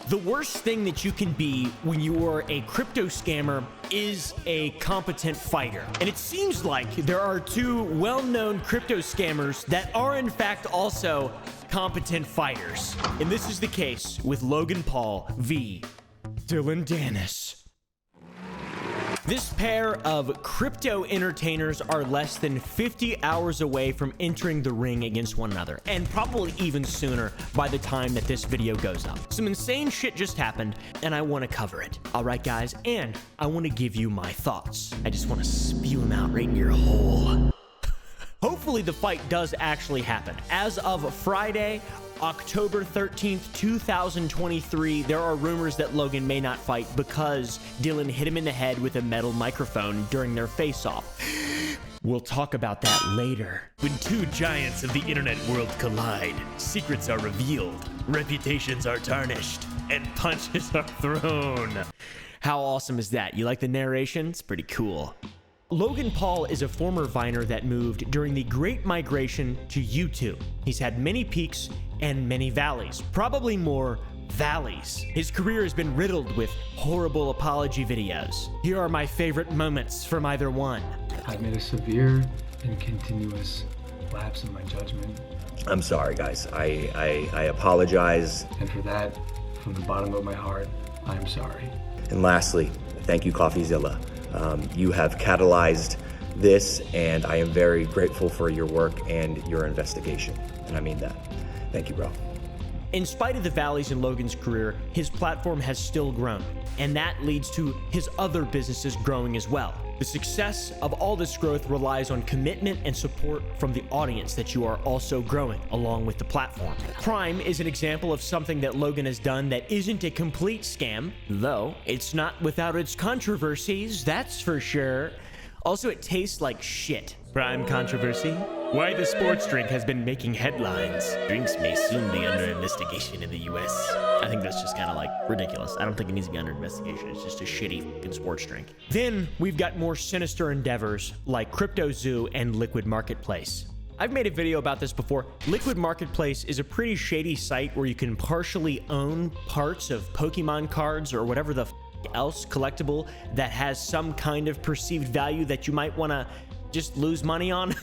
The worst thing that you can be when you are a crypto scammer is a competent fighter. And it seems like there are two well-known crypto scammers that are in fact also competent fighters. And this is the case with Logan Paul v. Dillon Danis. This pair of crypto entertainers are less than 50 hours away from entering the ring against one another, and probably even sooner by the time that this video goes up. Some insane shit just happened, and I want to cover it. All right, guys, and I want to give you my thoughts. I just want to spew them out right in your hole. Hopefully the fight does actually happen. As of Friday, October 13th, 2023, there are rumors that Logan may not fight because Dillon hit him in the head with a metal microphone during their face-off. We'll talk about that later. When two giants of the internet world collide, secrets are revealed, reputations are tarnished, and punches are thrown. How awesome is that? You like the narration? It's pretty cool. Logan Paul is a former Viner that moved during the Great Migration to YouTube. He's had many peaks and many valleys, probably more valleys. His career has been riddled with horrible apology videos. Here are my favorite moments from either one. I've made a severe and continuous lapse in my judgment. I'm sorry, guys. I apologize. And for that, from the bottom of my heart, I'm sorry. And lastly, thank you, CoffeeZilla. You have catalyzed this, and I am very grateful for your work and your investigation. And I mean that. Thank you, bro. In spite of the valleys in Logan's career, his platform has still grown, and that leads to his other businesses growing as well. The success of all this growth relies on commitment and support from the audience that you are also growing along with the platform. Prime is an example of something that Logan has done that isn't a complete scam, though it's not without its controversies, that's for sure. Also, it tastes like shit. Prime controversy? Why the sports drink has been making headlines. Drinks may soon be under investigation in the US. I think that's just kind of like ridiculous. I don't think it needs to be under investigation. It's just a shitty fucking sports drink. Then we've got more sinister endeavors like CryptoZoo and Liquid Marketplace. I've made a video about this before. Liquid Marketplace is a pretty shady site where you can partially own parts of Pokemon cards or whatever the else collectible that has some kind of perceived value that you might want to just lose money on.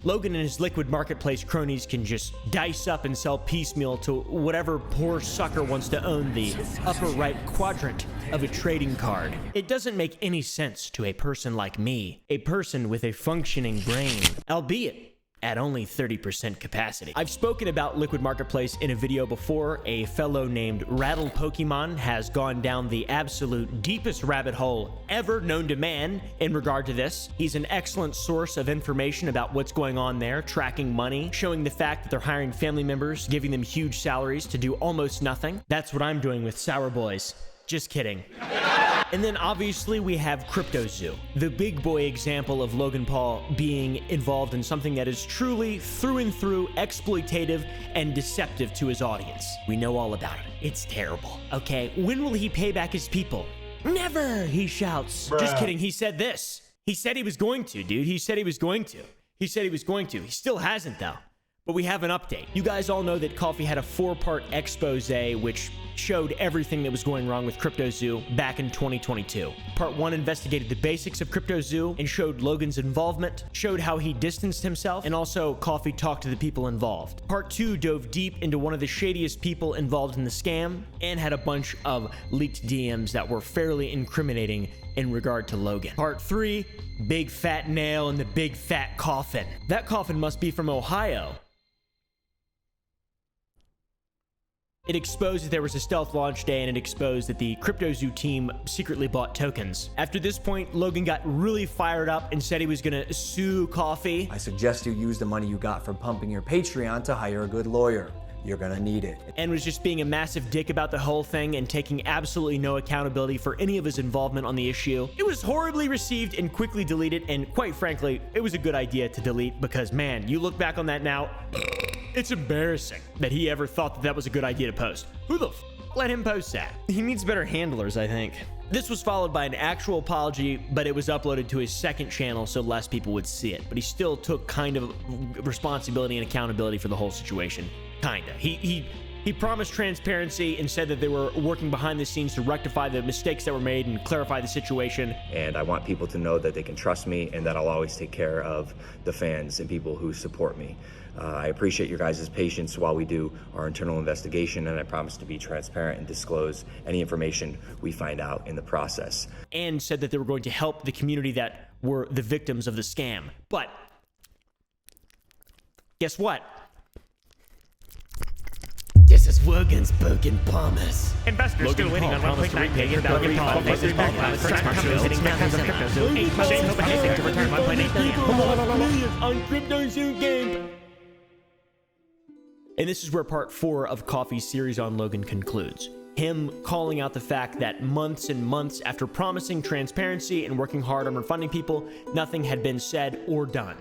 Logan and his Liquid Marketplace cronies can just dice up and sell piecemeal to whatever poor sucker wants to own the upper right quadrant of a trading card. It doesn't make any sense to a person like me, a person with a functioning brain, albeit at only 30% capacity. I've spoken about Liquid Marketplace in a video before. A fellow named Rattle Pokemon has gone down the absolute deepest rabbit hole ever known to man in regard to this. He's an excellent source of information about what's going on there, tracking money, showing the fact that they're hiring family members, giving them huge salaries to do almost nothing. That's what I'm doing with Sour Boys. Just kidding. And then obviously we have CryptoZoo, the big boy example of Logan Paul being involved in something that is truly through and through exploitative and deceptive to his audience. We know all about it. It's terrible. Okay, when will he pay back his people? Never, he shouts. Bruh. Just kidding, he said this. He said he was going to, dude. He said he was going to. He said he was going to. He still hasn't, though. But we have an update. You guys all know that Coffee had a 4-part expose which showed everything that was going wrong with CryptoZoo back in 2022. Part 1 investigated the basics of CryptoZoo and showed Logan's involvement, showed how he distanced himself, and also Coffee talked to the people involved. Part 2 dove deep into one of the shadiest people involved in the scam and had a bunch of leaked DMs that were fairly incriminating in regard to Logan. Part 3, big fat nail in the big fat coffin. That coffin must be from Ohio. It exposed that there was a stealth launch day, and it exposed that the CryptoZoo team secretly bought tokens. After this point, Logan got really fired up and said he was gonna sue Coffee. I suggest you use the money you got from pumping your Patreon to hire a good lawyer. You're gonna need it. And was just being a massive dick about the whole thing and taking absolutely no accountability for any of his involvement on the issue. It was horribly received and quickly deleted, and quite frankly, it was a good idea to delete because, man, you look back on that now, it's embarrassing that he ever thought that that was a good idea to post. Who the f let him post that? He needs better handlers, I think. This was followed by an actual apology, but it was uploaded to his second channel so less people would see it. But he still took kind of responsibility and accountability for the whole situation. Kinda. He He promised transparency and said that they were working behind the scenes to rectify the mistakes that were made and clarify the situation. And I want people to know that they can trust me and that I'll always take care of the fans and people who support me. I appreciate your guys' patience while we do our internal investigation, and I promise to be transparent and disclose any information we find out in the process. And said that they were going to help the community that were the victims of the scam. But guess what? This is Logan's broken promise. Investors still waiting on $1.9 billion. Logan Paul faces backlash for commercials hitting thousands of CryptoZoo. 8 months in, hoping to return $1.8 billion on CryptoZoo game. And this is where part 4 of Coffee's series on Logan concludes. Him calling out the fact that months and months after promising transparency and working hard on refunding people, nothing had been said or done.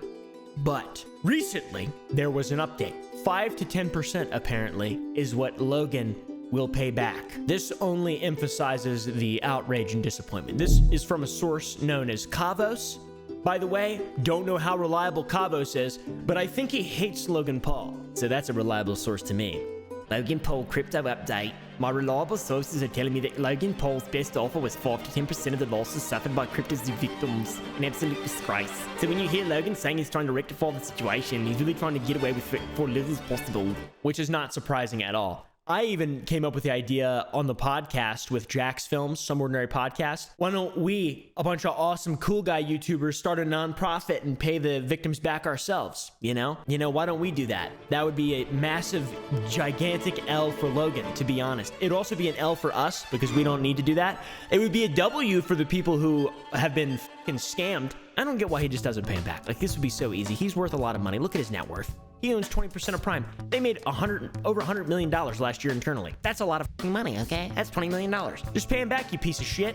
But recently, there was an update. 5 to 10% apparently is what Logan will pay back. This only emphasizes the outrage and disappointment. This is from a source known as Kavos. By the way, don't know how reliable Kavos is, but I think he hates Logan Paul. So that's a reliable source to me. Logan Paul crypto update. My reliable sources are telling me that Logan Paul's best offer was 5 to 10% of the losses suffered by CryptoZoo victims. An absolute disgrace. So when you hear Logan saying he's trying to rectify the situation, he's really trying to get away with it for little as possible. Which is not surprising at all. I even came up with the idea on the podcast with Jack's Films, Some Ordinary Podcast. Why don't we, a bunch of awesome cool guy YouTubers, start a nonprofit and pay the victims back ourselves, you know? Why don't we do that? That would be a massive, gigantic L for Logan, to be honest. It'd also be an L for us because we don't need to do that. It would be a W for the people who have been fucking scammed. I don't get why he just doesn't pay him back. Like, this would be so easy. He's worth a lot of money. Look at his net worth. He owns 20% of Prime. They made over $100 million last year internally. That's a lot of money, okay? That's $20 million. Just pay him back, you piece of shit.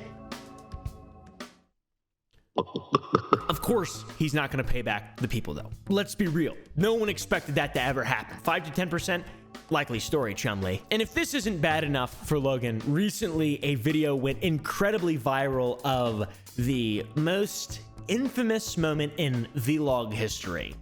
Of course, he's not going to pay back the people, though. Let's be real. No one expected that to ever happen. 5 to 10%? Likely story, Chumley. And if this isn't bad enough for Logan, recently a video went incredibly viral of the most infamous moment in vlog history.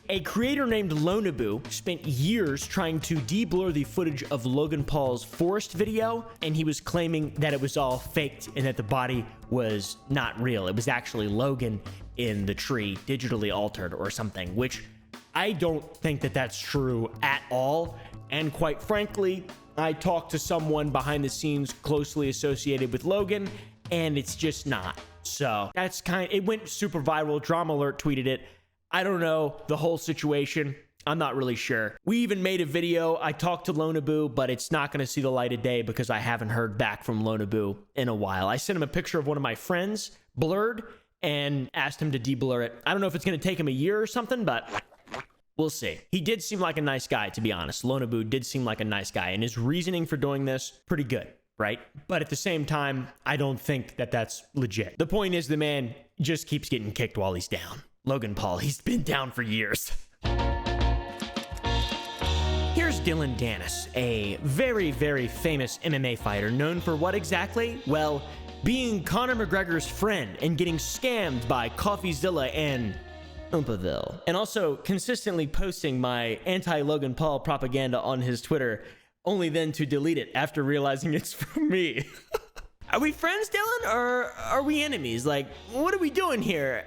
A creator named Lonabu spent years trying to de-blur the footage of Logan Paul's forest video, and he was claiming that it was all faked and that the body was not real. It was actually Logan in the tree, digitally altered or something, which I don't think that that's true at all. And quite frankly, I talked to someone behind the scenes closely associated with Logan, and it's just not. So that's it went super viral. Drama Alert tweeted it. I don't know the whole situation. I'm not really sure. We even made a video. I talked to Lonabu, but it's not going to see the light of day because I haven't heard back from Lonabu in a while. I sent him a picture of one of my friends, blurred, and asked him to de-blur it. I don't know if it's going to take him a year or something, but we'll see. He did seem like a nice guy, to be honest. Lonabu did seem like a nice guy, and his reasoning for doing this, pretty good. Right? But at the same time, I don't think that that's legit. The point is the man just keeps getting kicked while he's down. Logan Paul, he's been down for years. Here's Dillon Danis, a very, very famous MMA fighter known for what exactly? Well, being Conor McGregor's friend and getting scammed by CoffeeZilla and oompaville. And also consistently posting my anti-Logan Paul propaganda on his Twitter, only then to delete it after realizing it's from me. Are we friends, Dillon, or are we enemies? Like, what are we doing here?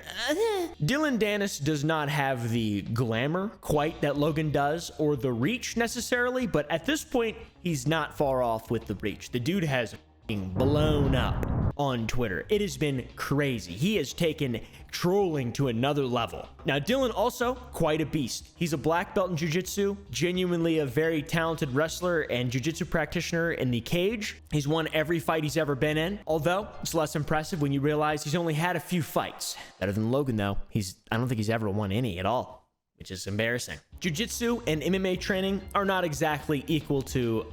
Dillon Danis does not have the glamour quite that Logan does, or the reach necessarily, but at this point, he's not far off with the reach. The dude has blown up on Twitter. It has been crazy. He has taken trolling to another level. Now, Dillon also quite a beast. He's a black belt in jiu-jitsu, genuinely a very talented wrestler and jiu-jitsu practitioner in the cage. He's won every fight he's ever been in, although it's less impressive when you realize he's only had a few fights. Better than Logan, though. I don't think he's ever won any at all, which is embarrassing. Jiu-jitsu and MMA training are not exactly equal to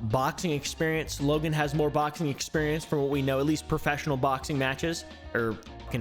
boxing experience. Logan has more boxing experience from what we know, at least professional boxing matches, or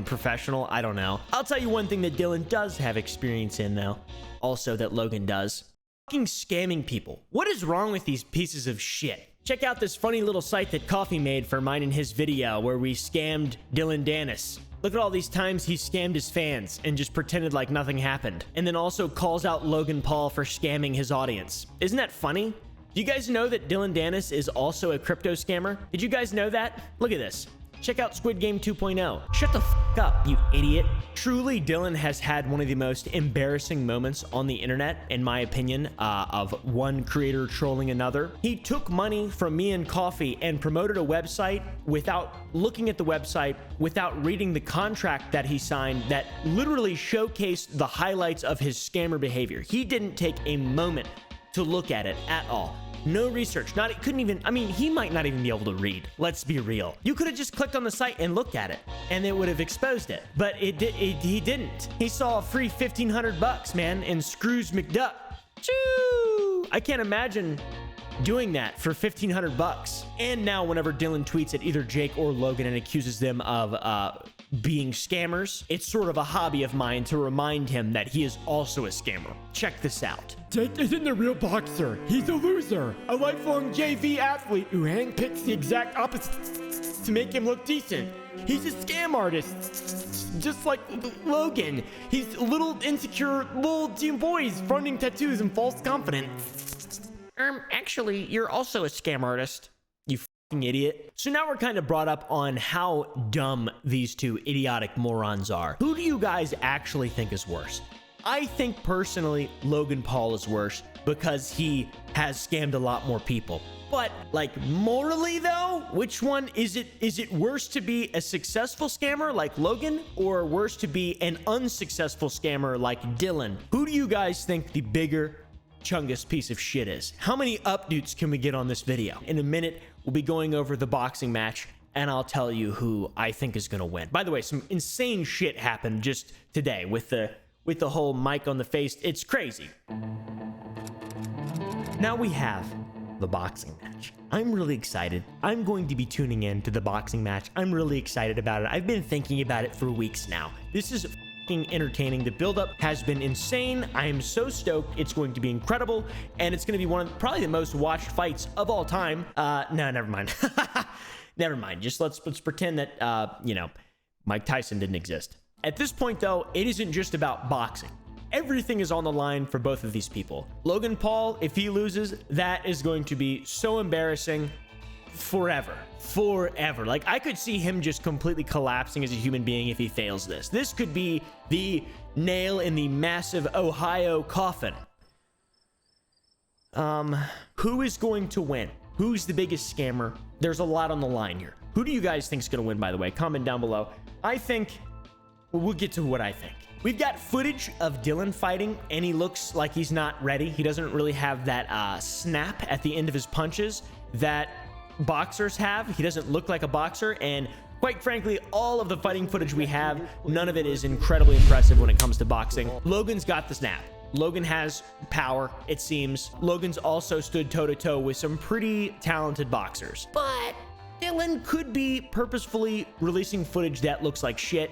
professional, I don't know. I'll tell you one thing that Dillon does have experience in, though. Also that Logan does. Fucking scamming people. What is wrong with these pieces of shit? Check out this funny little site that Coffee made for mine in his video where we scammed Dillon Danis. Look at all these times he scammed his fans and just pretended like nothing happened. And then also calls out Logan Paul for scamming his audience. Isn't that funny? Do you guys know that Dillon Danis is also a crypto scammer? Did you guys know that? Look at this. Check out Squid Game 2.0. Shut the f up, you idiot. Truly, Dillon has had one of the most embarrassing moments on the internet, in my opinion, of one creator trolling another. He took money from me and Coffee and promoted a website without looking at the website, without reading the contract that he signed that literally showcased the highlights of his scammer behavior. He didn't take a moment to look at it at all. No research. Couldn't even, I mean, he might not even be able to read. Let's be real. You could have just clicked on the site and looked at it and it would have exposed it. But he didn't. He saw a free 1,500 bucks, man, and Scrooge McDuck. Choo! I can't imagine doing that for 1,500 bucks. And now whenever Dillon tweets at either Jake or Logan and accuses them of being scammers, it's sort of a hobby of mine to remind him that he is also a scammer. Check this out. Jake isn't a real boxer. He's a loser. A lifelong JV athlete who handpicks the exact opposite to make him look decent. He's a scam artist. Just like Logan. He's a little insecure little teen boys fronting tattoos and false confidence. Actually, you're also a scam artist. You fucking idiot. So now we're kind of brought up on how dumb these two idiotic morons are. Who do you guys actually think is worse? I think personally Logan Paul is worse because he has scammed a lot more people. But like morally though, which one is it? Is it worse to be a successful scammer like Logan or worse to be an unsuccessful scammer like Dillon? Who do you guys think the bigger chungus piece of shit is? How many updates can we get on this video? In a minute, we'll be going over the boxing match and I'll tell you who I think is going to win. By the way, some insane shit happened just today with the whole mic on the face. It's crazy. Now we have the boxing match. I'm really excited. I'm going to be tuning in to the boxing match. I'm really excited about it. I've been thinking about it for weeks now. This is fucking entertaining. The buildup has been insane. I am so stoked. It's going to be incredible, and it's going to be one of probably the most watched fights of all time. No, never mind. Never mind. Just let's pretend that Mike Tyson didn't exist. At this point, though, it isn't just about boxing. Everything is on the line for both of these people. Logan Paul, if he loses, that is going to be so embarrassing forever. Forever. Like, I could see him just completely collapsing as a human being if he fails this. This could be the nail in the massive Ohio coffin. Who is going to win? Who's the biggest scammer? There's a lot on the line here. Who do you guys think is going to win, by the way? Comment down below. I think... we'll get to what I think. We've got footage of Dillon fighting, and he looks like he's not ready. He doesn't really have that snap at the end of his punches that boxers have. He doesn't look like a boxer, and quite frankly, all of the fighting footage we have, none of it is incredibly impressive when it comes to boxing. Logan's got the snap. Logan has power, it seems. Logan's also stood toe-to-toe with some pretty talented boxers. But Dillon could be purposefully releasing footage that looks like shit,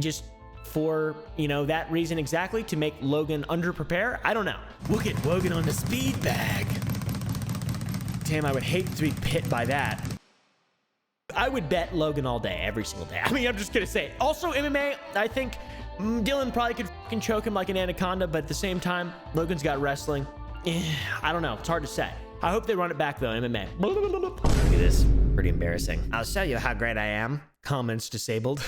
just for, that reason exactly, to make Logan underprepare. I don't know. Look at Logan on the speed bag. Damn, I would hate to be hit by that. I would bet Logan all day, every single day. I mean, I'm just gonna say it. Also, MMA, I think Dillon probably could fucking choke him like an anaconda, but at the same time, Logan's got wrestling. I don't know. It's hard to say. I hope they run it back, though, MMA. Look at this. Pretty embarrassing. I'll show you how great I am. Comments disabled.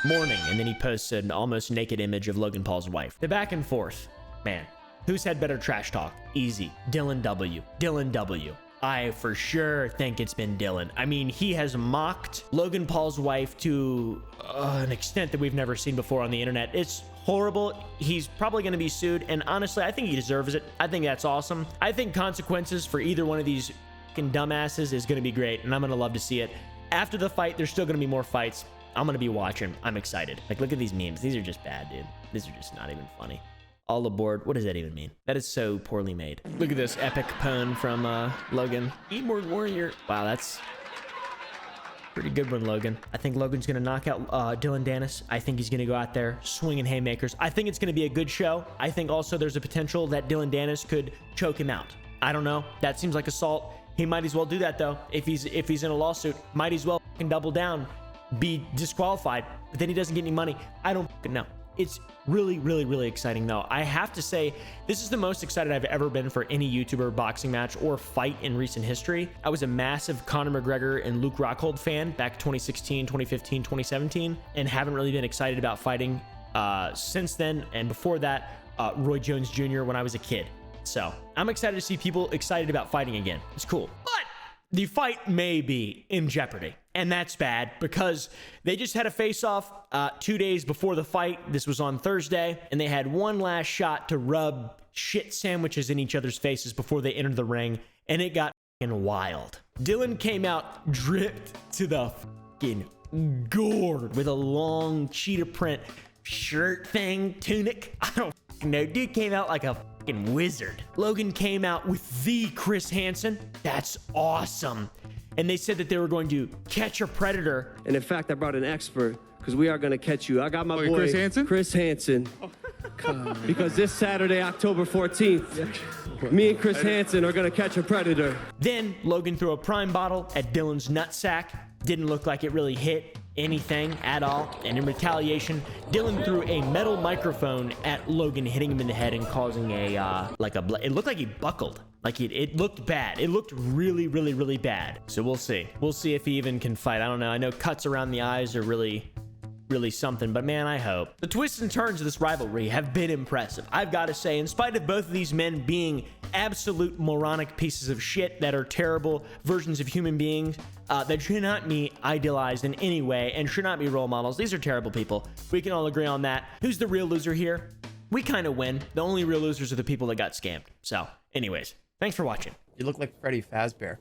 Morning, and then he posts an almost naked image of Logan Paul's wife. The back and forth. Man, who's had better trash talk? Easy. Dillon W. Dillon W. I for sure think it's been Dillon. I mean, he has mocked Logan Paul's wife to an extent that we've never seen before on the internet. It's horrible. He's probably going to be sued, and honestly, I think he deserves it. I think that's awesome. I think consequences for either one of these fucking dumbasses is going to be great, and I'm going to love to see it. After the fight, there's still going to be more fights. I'm going to be watching. I'm excited. Like, look at these memes. These are just bad, dude. These are just not even funny. All aboard. What does that even mean? That is so poorly made. Look at this epic pun from Logan. Keyboard warrior. Wow, that's pretty good one, Logan. I think Logan's going to knock out Dillon Danis. I think he's going to go out there swinging haymakers. I think it's going to be a good show. I think also there's a potential that Dillon Danis could choke him out. I don't know. That seems like assault. He might as well do that, though. If he's in a lawsuit, might as well fucking double down. Be disqualified, but then he doesn't get any money. I don't know. It's really, really, really exciting though. I have to say, this is the most excited I've ever been for any YouTuber boxing match or fight in recent history. I was a massive Conor McGregor and Luke Rockhold fan back 2016, 2015, 2017, and haven't really been excited about fighting since then. And before that, Roy Jones Jr. when I was a kid. So I'm excited to see people excited about fighting again. It's cool. But the fight may be in jeopardy. And that's bad because they just had a face-off 2 days before the fight. This was on Thursday, and they had one last shot to rub shit sandwiches in each other's faces before they entered the ring, and it got fucking wild. Dillon came out dripped to the fucking gourd with a long cheetah print shirt thing, tunic. I don't fucking know. Dude came out like a fucking wizard. Logan came out with the Chris Hansen. That's awesome. And they said that they were going to catch a predator. And in fact, I brought an expert because we are going to catch you. I got my boy, Chris Hansen. Because this Saturday, October 14th, me and Chris Hansen are going to catch a predator. Then Logan threw a prime bottle at Dillon's nutsack. Didn't look like it really hit anything at all. And in retaliation, Dillon threw a metal microphone at Logan, hitting him in the head and causing a, it looked like he buckled. Like it looked bad. It looked really, really, really bad. So we'll see. We'll see if he even can fight. I don't know. I know cuts around the eyes are really something, but man, I hope. The twists and turns of this rivalry have been impressive. I've got to say, in spite of both of these men being absolute moronic pieces of shit that are terrible versions of human beings that should not be idealized in any way and should not be role models. These are terrible people. We can all agree on that. Who's the real loser here? We kind of win. The only real losers are the people that got scammed. So anyways, thanks for watching. You look like Freddy Fazbear.